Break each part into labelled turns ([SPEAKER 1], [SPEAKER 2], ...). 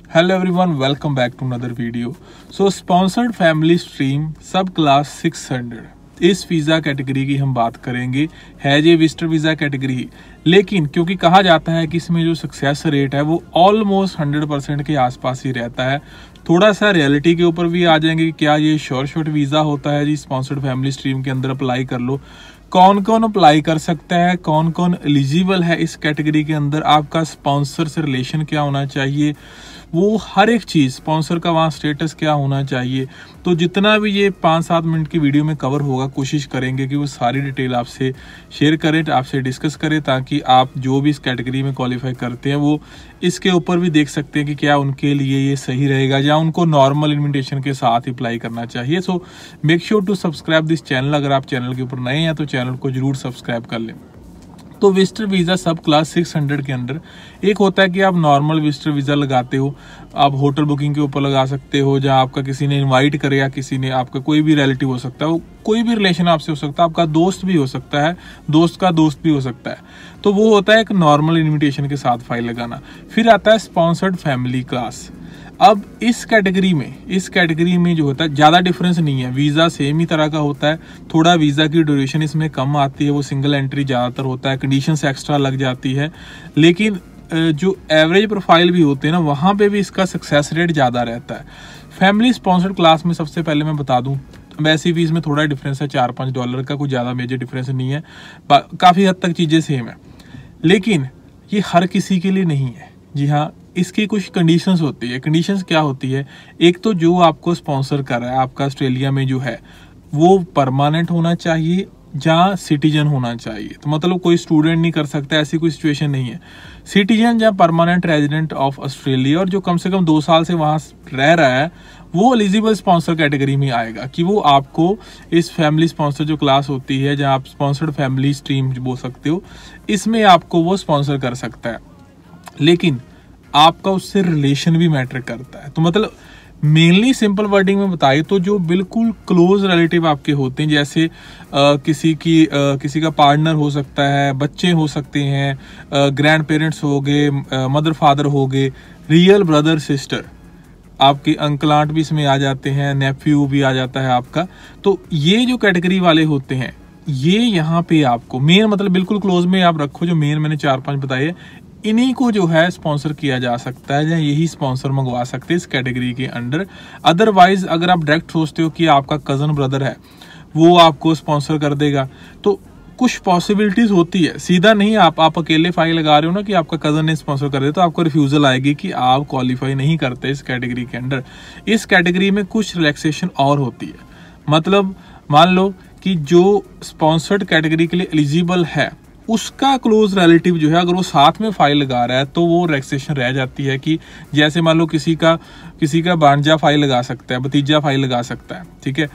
[SPEAKER 1] Hello everyone, welcome back to another video. So sponsored family stream सब class 600 इस visa category की हम बात करेंगे। है ये विजिटर वीज़ा कैटेगरी, लेकिन क्योंकि कहा जाता है कि इसमें जो सक्सेस रेट है वो ऑलमोस्ट 100% के आसपास ही रहता है। थोड़ा सा रियलिटी के ऊपर भी आ जाएंगे कि क्या ये शॉर्ट वीज़ा होता है जी स्पॉन्सर्ड फैमिली स्ट्रीम के अंदर अप्लाई कर लो, कौन कौन अप्लाई कर सकता है, कौन कौन एलिजिबल है इस कैटेगरी के अंदर, आपका स्पॉन्सर से रिलेशन क्या होना चाहिए, वो हर एक चीज़, स्पॉन्सर का वहाँ स्टेटस क्या होना चाहिए। तो जितना भी ये 5-7 मिनट की वीडियो में कवर होगा, कोशिश करेंगे कि वो सारी डिटेल आपसे शेयर करें, आपसे डिस्कस करें, ताकि आप जो भी इस कैटेगरी में क्वालिफाई करते हैं वो इसके ऊपर भी देख सकते हैं कि क्या उनके लिए ये सही रहेगा या उनको नॉर्मल इन्विटेशन के साथ अप्लाई करना चाहिए। So make sure to subscribe this channel. अगर आप चैनल के ऊपर नए हैं तो चैनल को जरूर सब्सक्राइब कर लें। तो विजिटर वीज़ा सब क्लास 600 के अंदर एक होता है कि आप नॉर्मल विजिटर वीज़ा लगाते हो, आप होटल बुकिंग के ऊपर लगा सकते हो, जहाँ आपका किसी ने इनवाइट करे या किसी ने, आपका कोई भी रिलेटिव हो सकता है, वो कोई भी रिलेशन आपसे हो सकता है, आपका दोस्त भी हो सकता है, दोस्त का दोस्त भी हो सकता है। तो वो होता है एक नॉर्मल इन्विटेशन के साथ फाइल लगाना। फिर आता है स्पॉन्सर्ड फैमिली क्लास। अब इस कैटेगरी में जो होता है ज़्यादा डिफरेंस नहीं है, वीज़ा सेम ही तरह का होता है, थोड़ा वीज़ा की ड्यूरेशन इसमें कम आती है, वो सिंगल एंट्री ज़्यादातर होता है, कंडीशंस एक्स्ट्रा लग जाती है, लेकिन जो एवरेज प्रोफाइल भी होते हैं ना, वहाँ पे भी इसका सक्सेस रेट ज़्यादा रहता है। फैमिली स्पॉन्सर्ड क्लास में सबसे पहले मैं बता दूँ, वैसी फीस में थोड़ा डिफरेंस है, $4-5 का, कुछ ज़्यादा मेजर डिफरेंस नहीं है, काफ़ी हद तक चीज़ें सेम है, लेकिन ये हर किसी के लिए नहीं है। जी हाँ, इसकी कुछ कंडीशंस होती है। कंडीशंस क्या होती है? एक तो जो आपको स्पॉन्सर कर रहा है, आपका ऑस्ट्रेलिया में जो है वो परमानेंट होना चाहिए या सिटीजन होना चाहिए। तो मतलब कोई स्टूडेंट नहीं कर सकता, ऐसी कोई सिचुएशन नहीं है। सिटीजन या परमानेंट रेजिडेंट ऑफ ऑस्ट्रेलिया और जो कम से कम 2 साल से वहाँ रह रहा है, वो एलिजिबल स्पॉन्सर कैटेगरी में आएगा कि वो आपको इस फैमिली स्पॉन्सर जो क्लास होती है, जहाँ आप स्पॉन्सर्ड फैमिली स्ट्रीम बोल सकते हो, इसमें आपको वो स्पॉन्सर कर सकता है। लेकिन आपका उससे रिलेशन भी मैटर करता है। तो मतलब मेनली सिंपल वर्डिंग में बताइए तो जो बिल्कुल क्लोज रिलेटिव आपके होते हैं, जैसे किसी का पार्टनर हो सकता है, बच्चे हो सकते हैं, ग्रैंड पेरेंट्स हो गए, मदर फादर हो गए, रियल ब्रदर सिस्टर, आपके अंकल आंट भी इसमें आ जाते हैं, नेफ्यू भी आ जाता है आपका। तो ये जो कैटेगरी वाले होते हैं, ये यहाँ पे आपको मेन, मतलब बिल्कुल क्लोज में आप रखो, जो मेन मैंने 4-5 बताए, इन्हीं को जो है स्पॉन्सर किया जा सकता है, या यही स्पॉन्सर मंगवा सकते हैं इस कैटेगरी के अंडर। अदरवाइज अगर आप डायरेक्ट सोचते हो कि आपका कज़न ब्रदर है वो आपको स्पॉन्सर कर देगा, तो कुछ पॉसिबिलिटीज होती है, सीधा नहीं आप अकेले फाइल लगा रहे हो ना कि आपका कज़न ने स्पॉन्सर कर दिया, तो आपको रिफ्यूजल आएगी कि आप क्वालिफाई नहीं करते इस कैटेगरी के अंडर। इस कैटेगरी में कुछ रिलैक्सेशन और होती है, मतलब मान लो कि जो स्पॉन्सर्ड कैटेगरी के लिए एलिजिबल है, उसका क्लोज रिलेटिव जो है, अगर वो साथ में फाइल लगा रहा है, तो वो रिलैक्सेशन रह जाती है कि जैसे मान लो किसी का भांजा फाइल लगा सकता है, भतीजा फाइल लगा सकता है, ठीक है।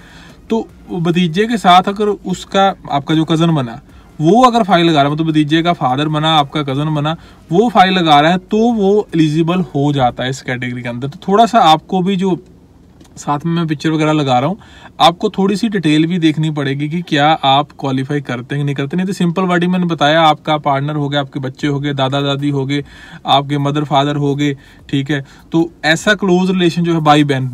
[SPEAKER 1] तो भतीजे के साथ अगर उसका, आपका जो कज़न बना, वो अगर फाइल लगा रहा है, मतलब भतीजे का फादर बना, आपका कज़न बना, वो फाइल लगा रहा है, तो वो एलिजिबल हो जाता है इस कैटेगरी के अंदर। तो थोड़ा सा आपको भी, जो साथ में मैं पिक्चर वगैरह लगा रहा हूँ, आपको थोड़ी सी डिटेल भी देखनी पड़ेगी कि क्या आप क्वालिफाई करते हैं कि नहीं करते। नहीं तो सिंपल वर्डिंग मैंने बताया, आपका पार्टनर हो गया, आपके बच्चे हो गए, दादा दादी हो गए, आपके मदर फादर हो गए, ठीक है। तो ऐसा क्लोज रिलेशन जो है, भाई बहन,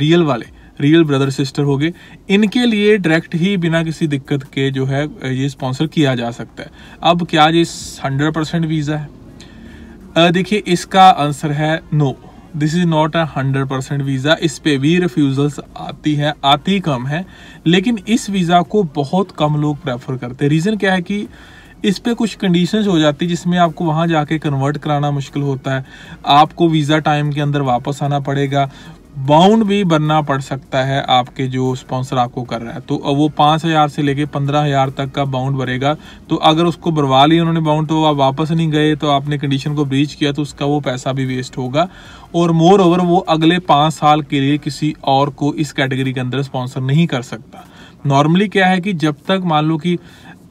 [SPEAKER 1] रियल ब्रदर सिस्टर हो गए, इनके लिए डायरेक्ट ही बिना किसी दिक्कत के जो है ये स्पॉन्सर किया जा सकता है। अब क्या ये 100% वीज़ा है? देखिए, इसका आंसर है no, this is not 100% visa. इस पे भी रिफ्यूजल्स आती कम है, लेकिन इस वीज़ा को बहुत कम लोग प्रेफर करते हैं। रीज़न क्या है कि इस पे कुछ कंडीशंस हो जाती है, जिसमें आपको वहाँ जाके कन्वर्ट कराना मुश्किल होता है, आपको वीज़ा टाइम के अंदर वापस आना पड़ेगा, बाउंड भी बनना पड़ सकता है आपके जो स्पॉन्सर आपको कर रहा है। तो वो 5,000 से लेके 15,000 तक का बाउंड भरेगा। तो अगर उसको भरवा लिया उन्होंने बाउंड, तो आप वापस नहीं गए, तो आपने कंडीशन को ब्रीच किया, तो उसका वो पैसा भी वेस्ट होगा। और मोर ओवर वो अगले 5 साल के लिए किसी और को इस कैटेगरी के अंदर स्पॉन्सर नहीं कर सकता। नॉर्मली क्या है कि जब तक मान लो कि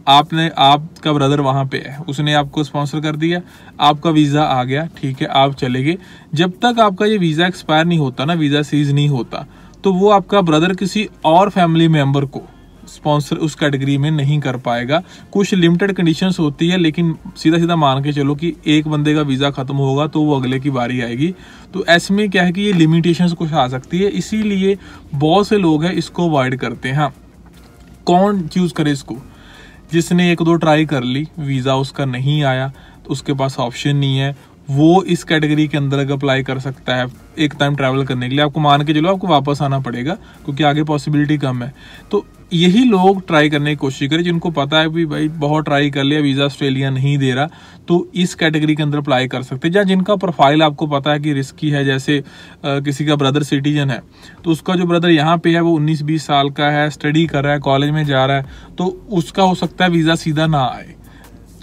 [SPEAKER 1] आपका ब्रदर वहां पे है, उसने आपको स्पॉन्सर कर दिया, आपका वीज़ा आ गया, ठीक है, आप चले गए, जब तक आपका ये वीज़ा एक्सपायर नहीं होता ना, वीज़ा सीज नहीं होता, तो वो आपका ब्रदर किसी और फैमिली मेंबर को स्पॉन्सर उस कैटेगरी में नहीं कर पाएगा। कुछ लिमिटेड कंडीशंस होती है, लेकिन सीधा सीधा मान के चलो कि एक बंदे का वीज़ा ख़त्म होगा तो वो अगले की बारी आएगी। तो ऐसे में क्या है कि ये लिमिटेशंस कुछ आ सकती है, इसीलिए बहुत से लोग हैं इसको अवॉइड करते हैं। हाँ, कौन चूज़ करे इसको? जिसने 1-2 ट्राई कर ली, वीज़ा उसका नहीं आया, तो उसके पास ऑप्शन नहीं है, वो इस कैटेगरी के अंदर अप्लाई कर सकता है एक टाइम ट्रैवल करने के लिए। आपको मान के चलो आपको वापस आना पड़ेगा क्योंकि आगे पॉसिबिलिटी कम है। तो यही लोग ट्राई करने की कोशिश करें जिनको पता है कि भाई बहुत ट्राई कर लिया, वीज़ा ऑस्ट्रेलिया नहीं दे रहा, तो इस कैटेगरी के अंदर अप्लाई कर सकते हैं। या जिनका प्रोफाइल आपको पता है कि रिस्की है, जैसे किसी का ब्रदर सिटीजन है, तो उसका जो ब्रदर यहाँ पे है वो 19-20 साल का है, स्टडी कर रहा है, कॉलेज में जा रहा है, तो उसका हो सकता है वीज़ा सीधा ना आए।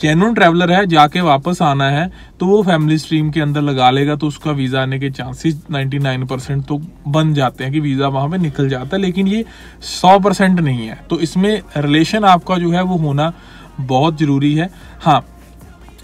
[SPEAKER 1] जेन्युइन ट्रैवलर है, जाके वापस आना है, तो वो फैमिली स्ट्रीम के अंदर लगा लेगा, तो उसका वीज़ा आने के चांसेस 99% तो बन जाते हैं कि वीज़ा वहाँ पे निकल जाता है, लेकिन ये 100% नहीं है। तो इसमें रिलेशन आपका जो है वो होना बहुत ज़रूरी है। हाँ,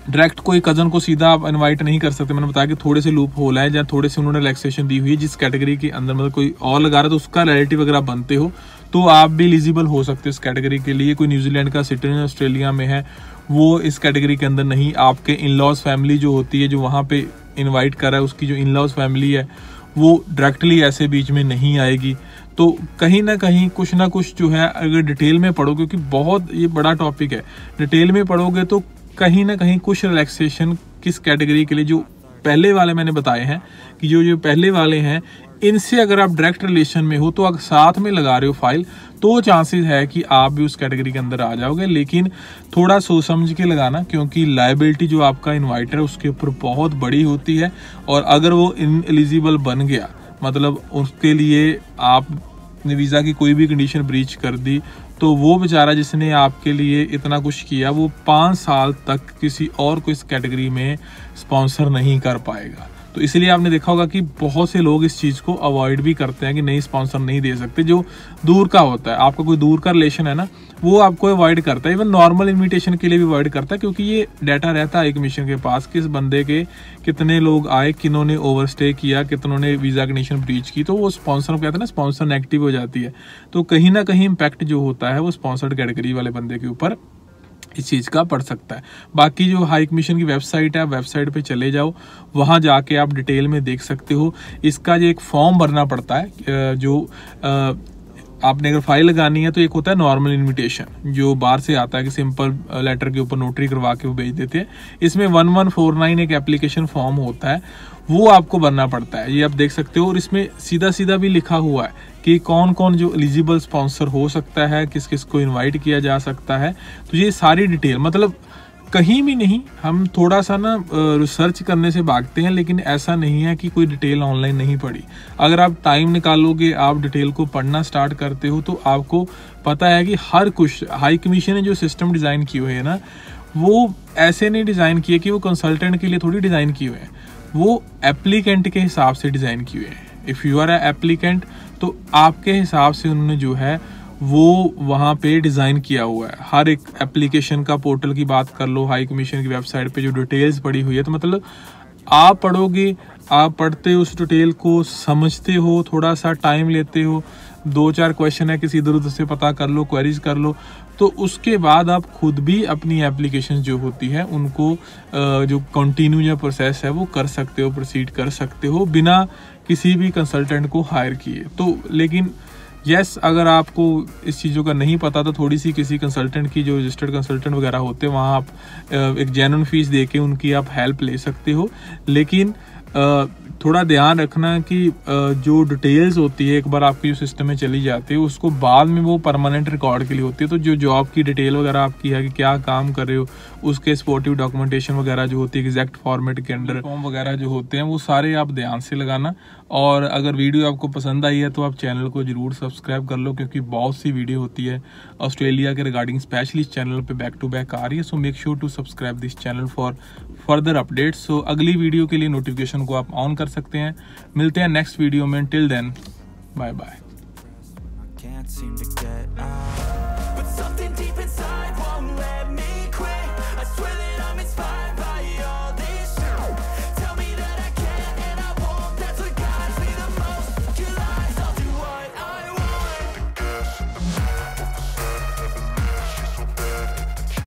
[SPEAKER 1] डायरेक्ट कोई कज़न को सीधा आप इनवाइट नहीं कर सकते। मैंने बताया कि थोड़े से लूप होल है, या थोड़े से उन्होंने रिलैक्सेशन दी हुई है जिस कैटेगरी के अंदर, मतलब कोई और लगा रहा है तो उसका रिलेटिव अगर आप बनते हो तो आप भी एलिजिबल हो सकते हो इस कैटेगरी के लिए। कोई न्यूजीलैंड का सिटीजन ऑस्ट्रेलिया में है, वो इस कैटेगरी के अंदर नहीं। आपके इन लॉज फैमिली जो होती है, जो वहाँ पे इनवाइट कर रहा है, उसकी जो इन लॉज फैमिली है वो डायरेक्टली ऐसे बीच में नहीं आएगी। तो कहीं ना कहीं कुछ ना कुछ जो है, अगर डिटेल में पढ़ो, क्योंकि बहुत ये बड़ा टॉपिक है, डिटेल में पढ़ोगे तो कहीं ना कहीं कुछ रिलैक्सेशन किस कैटेगरी के लिए, जो पहले वाले मैंने बताए हैं कि जो पहले वाले हैं, इनसे अगर आप डायरेक्ट रिलेशन में हो तो अगर साथ में लगा रहे हो फाइल, तो चांसेस है कि आप भी उस कैटेगरी के अंदर आ जाओगे। लेकिन थोड़ा सोच समझ के लगाना, क्योंकि लायबिलिटी जो आपका इन्वाइटर है उसके ऊपर बहुत बड़ी होती है, और अगर वो इनएलिजिबल बन गया, मतलब उसके लिए आपने वीज़ा की कोई भी कंडीशन ब्रीच कर दी, तो वो बेचारा जिसने आपके लिए इतना कुछ किया, वो 5 साल तक किसी और को इस कैटेगरी में स्पॉन्सर नहीं कर पाएगा। तो इसलिए आपने देखा होगा कि बहुत से लोग इस चीज़ को अवॉइड भी करते हैं कि नहीं, स्पॉन्सर नहीं दे सकते। जो दूर का होता है, आपका कोई दूर का रिलेशन है ना, वो आपको अवॉइड करता है। इवन नॉर्मल इन्विटेशन के लिए भी अवॉइड करता है, क्योंकि ये डाटा रहता है कमीशन के पास, किस बंदे के कितने लोग आए, किन्होंने ओवरस्टे किया, कितनों ने वीज़ा कंडीशन ब्रीच की, तो वो स्पॉन्सर कहते हैं ना, स्पॉन्सर नेगेटिव हो जाती है। तो कहीं ना कहीं इम्पैक्ट जो होता है वो स्पॉन्सर्ड कैटेगरी वाले बंदे के ऊपर इस चीज़ का पड़ सकता है। बाकी जो हाई कमीशन की वेबसाइट है, वेबसाइट पे चले जाओ, वहाँ जाके आप डिटेल में देख सकते हो। इसका जो एक फॉर्म भरना पड़ता है, जो आपने अगर फाइल लगानी है, तो एक होता है नॉर्मल इनविटेशन, जो बाहर से आता है कि सिंपल लेटर के ऊपर नोटरी करवा के वो भेज देते हैं। इसमें 1149 एक एप्लीकेशन फॉर्म होता है, वो आपको भरना पड़ता है, ये आप देख सकते हो। और इसमें सीधा सीधा भी लिखा हुआ है कि कौन कौन जो एलिजिबल स्पॉन्सर हो सकता है, किस किस को इनवाइट किया जा सकता है। तो ये सारी डिटेल, मतलब कहीं भी नहीं, हम थोड़ा सा ना रिसर्च करने से भागते हैं, लेकिन ऐसा नहीं है कि कोई डिटेल ऑनलाइन नहीं पढ़ी। अगर आप टाइम निकालोगे, आप डिटेल को पढ़ना स्टार्ट करते हो, तो आपको पता है कि हर कुछ हाई कमीशन ने जो सिस्टम डिज़ाइन किए हुए हैं ना, वो ऐसे नहीं डिज़ाइन किए कि वो कंसल्टेंट के लिए थोड़ी डिज़ाइन किए हुए हैं, वो एप्लीकेंट के हिसाब से डिज़ाइन किए हुए हैं। If you are a applicant, तो आपके हिसाब से उन्होंने जो है वो वहाँ पे डिज़ाइन किया हुआ है। हर एक एप्लीकेशन का पोर्टल की बात कर लो, हाई कमीशन की वेबसाइट पे जो डिटेल्स पड़ी हुई है, तो मतलब आप पढ़ोगे, आप पढ़ते हो, उस डिटेल को समझते हो, थोड़ा सा टाइम लेते हो, 2-4 क्वेश्चन है किसी इधर उधर से पता कर लो, क्वेरीज कर लो, तो उसके बाद आप खुद भी अपनी एप्लीकेशन जो होती है उनको जो कंटिन्यू जो प्रोसेस है वो कर सकते हो, प्रोसीड कर सकते हो बिना किसी भी कंसल्टेंट को हायर किए। तो लेकिन यस, अगर आपको इस चीज़ों का नहीं पता, तो थोड़ी सी किसी कंसल्टेंट की, जो रजिस्टर्ड कंसल्टेंट वगैरह होते हैं, वहाँ आप एक जेन्युइन फीस दे के उनकी आप हेल्प ले सकते हो। लेकिन थोड़ा ध्यान रखना कि जो डिटेल्स होती है, एक बार आपकी जो सिस्टम में चली जाती है, उसको बाद में वो परमानेंट रिकॉर्ड के लिए होती है। तो जो जॉब की डिटेल वगैरह आपकी है कि क्या काम कर रहे हो, उसके सपोर्टिव डॉक्यूमेंटेशन वगैरह जो होती है एग्जैक्ट फॉर्मेट के अंडर, फॉर्म वगैरह जो होते हैं, वो सारे आप ध्यान से लगाना। और अगर वीडियो आपको पसंद आई है तो आप चैनल को जरूर सब्सक्राइब कर लो, क्योंकि बहुत सी वीडियो होती है ऑस्ट्रेलिया के रिगार्डिंग, स्पेशली इस चैनल पे बैक टू बैक आ रही है। So make sure to subscribe this channel for further updates. So अगली वीडियो के लिए नोटिफिकेशन को आप ऑन कर सकते हैं। मिलते हैं नेक्स्ट वीडियो में। Till then, bye bye.
[SPEAKER 2] But something deep inside won't let me quit. I swear that I'm inspired.